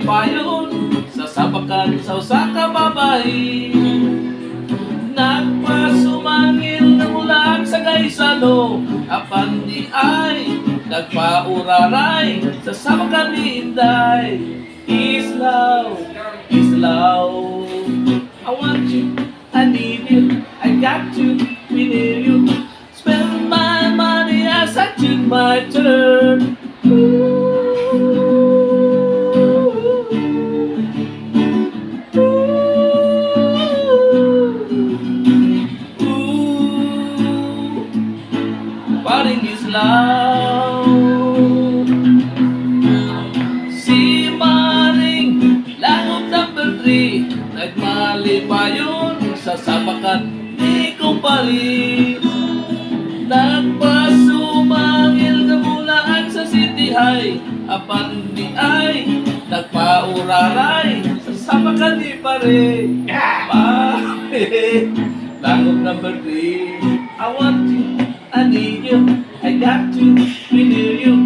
malipayon sa sabakan sa usa ka babae. Nagpasumangil na ulan sa gaysano, apan di ay nagpauraray sa sabakan ni Inday. Islaw, Islaw, I want you, I need you, I got to be near you. Spend my money as I took my turn. Paring Islaw, si Maring Langop number 3, nagmalipayon sa sabakan ni Kumpari. Nagpasumangil na mulaan sa City High, apan di ay nagpauraray sa sabakan ni Pare. Pare, Langop number 3, I want you, I need you, I got to be near you.